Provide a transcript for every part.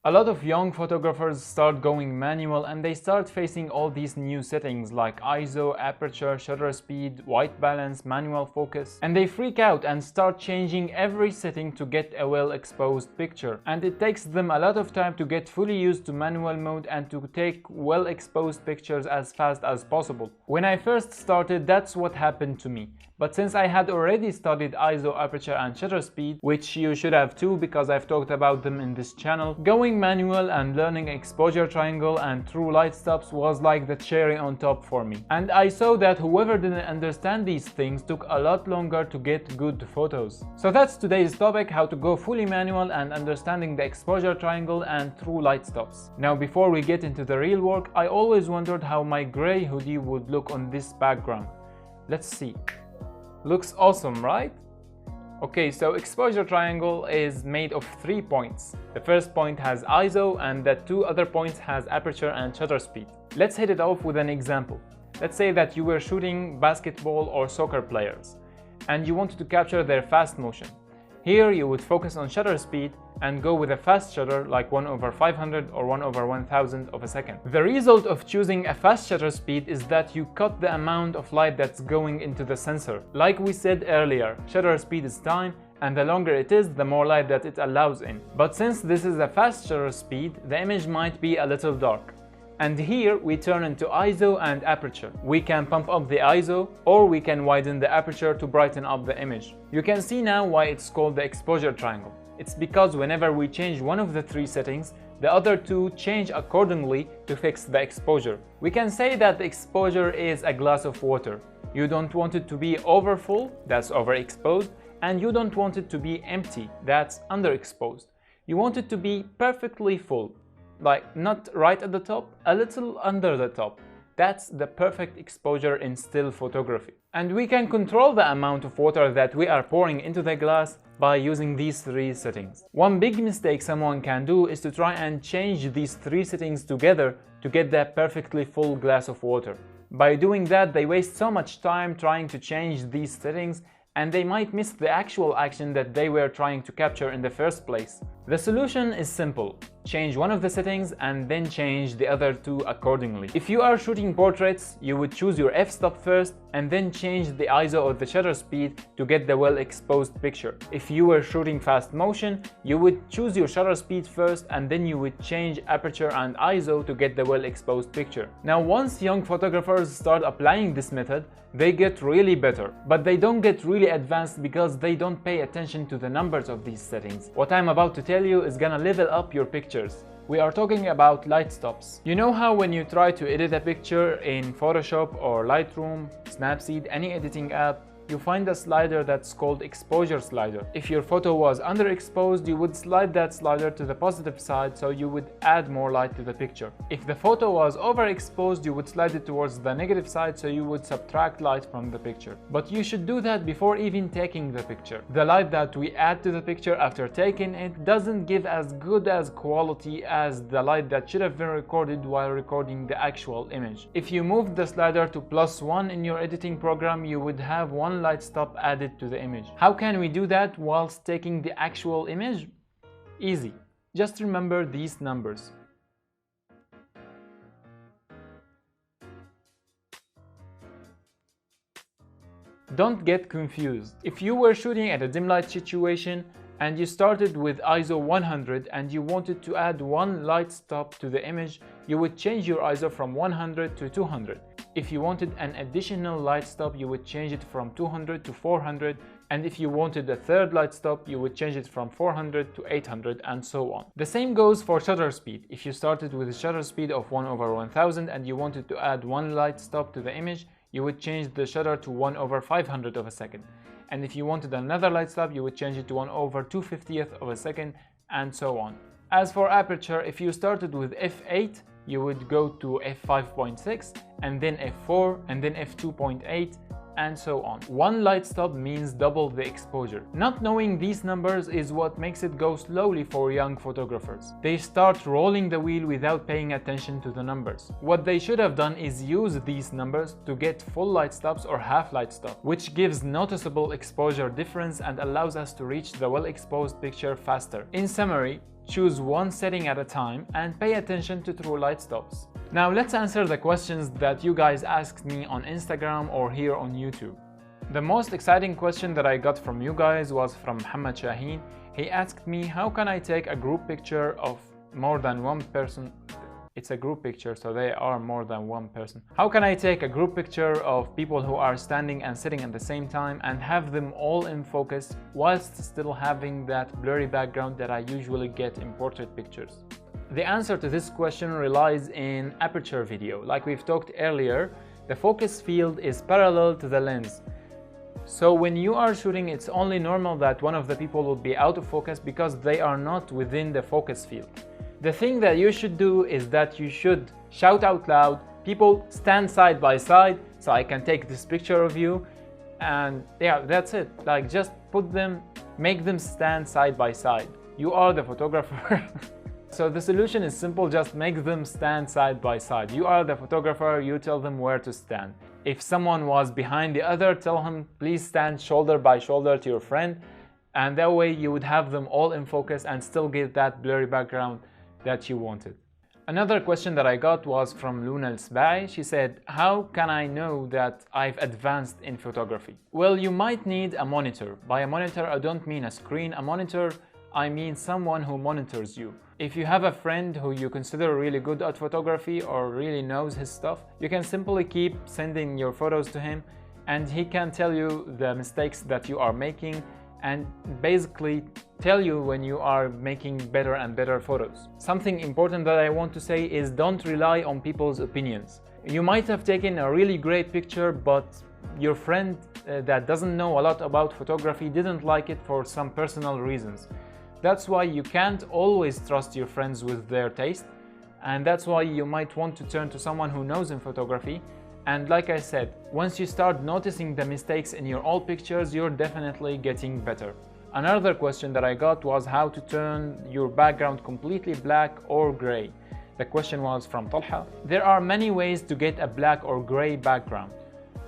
A lot of young photographers start going manual and they start facing all these new settings like ISO, aperture, shutter speed, white balance, manual focus, and they freak out and start changing every setting to get a well-exposed picture. And it takes them a lot of time to get fully used to manual mode and to take well-exposed pictures as fast as possible. When I first started, that's what happened to me. But since I had already studied ISO, aperture and shutter speed, which you should have too because I've talked about them in this channel, going manual and learning exposure triangle and true light stops was like the cherry on top for me. And I saw that whoever didn't understand these things took a lot longer to get good photos. So that's today's topic, how to go fully manual and understanding the exposure triangle and true light stops. Now before we get into the real work, I always wondered how my gray hoodie would look on this background. Let's see. Looks awesome, right? Okay, so exposure triangle is made of 3 points. The first point has ISO and the 2 other points has aperture and shutter speed. Let's hit it off with an example. Let's say that you were shooting basketball or soccer players and you wanted to capture their fast motion. Here you would focus on shutter speed and go with a fast shutter like 1/500 or 1/1000 of a second. The result of choosing a fast shutter speed is that you cut the amount of light that's going into the sensor. Like we said earlier, shutter speed is time, and the longer it is, the more light that it allows in. But since this is a fast shutter speed, the image might be a little dark. And here we turn into ISO and aperture. We can pump up the ISO or we can widen the aperture to brighten up the image. You can see now why it's called the exposure triangle. It's because whenever we change one of the 3 settings, the other 2 change accordingly to fix the exposure. We can say that the exposure is a glass of water. You don't want it to be over full, that's overexposed, and you don't want it to be empty, that's underexposed. You want it to be perfectly full. Like not right at the top, a little under the top. That's the perfect exposure in still photography. And we can control the amount of water that we are pouring into the glass by using these 3 settings. One big mistake someone can do is to try and change these 3 settings together to get that perfectly full glass of water. By doing that, they waste so much time trying to change these settings and they might miss the actual action that they were trying to capture in the first place. The solution is simple. Change one of the settings and then change the other 2 accordingly. If you are shooting portraits, you would choose your f-stop first and then change the ISO or the shutter speed to get the well-exposed picture. If you were shooting fast motion, you would choose your shutter speed first and then you would change aperture and ISO to get the well-exposed picture. Now once young photographers start applying this method, they get really better, but they don't get really advanced because they don't pay attention to the numbers of these settings. What I'm about to tell you is gonna level up your pictures. We are talking about light stops. You know how when you try to edit a picture in Photoshop or Lightroom, Snapseed, any editing app, you find a slider that's called exposure slider. If your photo was underexposed, you would slide that slider to the positive side so you would add more light to the picture. If the photo was overexposed, you would slide it towards the negative side so you would subtract light from the picture. But you should do that before even taking the picture. The light that we add to the picture after taking it doesn't give as good as quality as the light that should have been recorded while recording the actual image. If you moved the slider to +1 in your editing program, you would have one light stop added to the image. How can we do that whilst taking the actual image? Easy. Just remember these numbers. Don't get confused. If you were shooting at a dim light situation and you started with ISO 100 and you wanted to add one light stop to the image, you would change your ISO from 100 to 200. If you wanted an additional light stop, you would change it from 200 to 400, and if you wanted a third light stop, you would change it from 400 to 800 and so on. The same goes for shutter speed. If you started with a shutter speed of 1/1000 and you wanted to add one light stop to the image, you would change the shutter to 1/500 of a second. And if you wanted another light stop, you would change it to 1/250th of a second and so on. As for aperture, if you started with f8, you would go to f5.6 and then f4 and then f2.8 and so on. One light stop means double the exposure. Not knowing these numbers is what makes it go slowly for young photographers. They start rolling the wheel without paying attention to the numbers. What they should have done is use these numbers to get full light stops or half light stop, which gives noticeable exposure difference and allows us to reach the well-exposed picture faster. In summary, choose one setting at a time, and pay attention to true light stops. Now let's answer the questions that you guys asked me on Instagram or here on YouTube. The most exciting question that I got from you guys was from Muhammad Shaheen. He asked me, how can I take a group picture of more than one person? It's a group picture, so they are more than one person. How can I take a group picture of people who are standing and sitting at the same time and have them all in focus whilst still having that blurry background that I usually get in portrait pictures? The answer to this question relies in aperture video. Like we've talked earlier, the focus field is parallel to the lens. So when you are shooting, it's only normal that one of the people will be out of focus because they are not within the focus field. The thing that you should do is that you should shout out loud, people stand side by side so I can take this picture of you, and yeah, that's it. Like just put them, make them stand side by side. You are the photographer. So the solution is simple, just make them stand side by side. You are the photographer, you tell them where to stand. If someone was behind the other, tell him please stand shoulder by shoulder to your friend, and that way you would have them all in focus and still get that blurry background that you wanted. Another question that I got was from Luna Al-Sbai. She said, how can I know that I've advanced in photography? Well, you might need a monitor. By a monitor, I don't mean a screen. A monitor, I mean someone who monitors you. If you have a friend who you consider really good at photography or really knows his stuff, you can simply keep sending your photos to him and he can tell you the mistakes that you are making and basically tell you when you are making better and better photos. Something important that I want to say is don't rely on people's opinions. You might have taken a really great picture, but your friend that doesn't know a lot about photography didn't like it for some personal reasons. That's why you can't always trust your friends with their taste, and that's why you might want to turn to someone who knows in photography. And like I said, once you start noticing the mistakes in your old pictures, you're definitely getting better. Another question that I got was how to turn your background completely black or gray. The question was from Talha. There are many ways to get a black or gray background.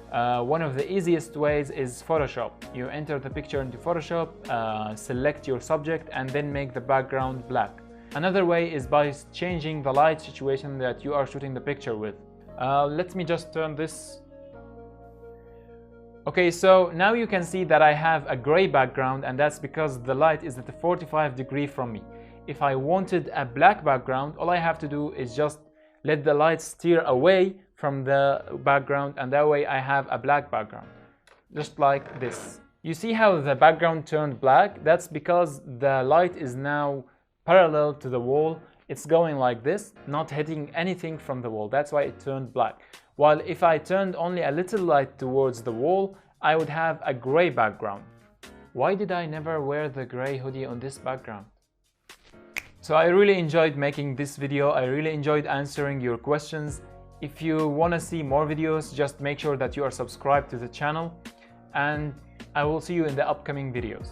One of the easiest ways is Photoshop. You enter the picture into Photoshop, select your subject, and then make the background black. Another way is by changing the light situation that you are shooting the picture with. Let me just turn this. Okay, so now you can see that I have a gray background, and that's because the light is at a 45 degree from me. If I wanted a black background, all I have to do is just let the light steer away from the background, and that way I have a black background, just like this. You see how the background turned black? That's because the light is now parallel to the wall. It's going like this, not hitting anything from the wall. That's why it turned black. While if I turned only a little light towards the wall, I would have a gray background. Why did I never wear the gray hoodie on this background? So I really enjoyed making this video. I really enjoyed answering your questions. If you want to see more videos, just make sure that you are subscribed to the channel, and I will see you in the upcoming videos.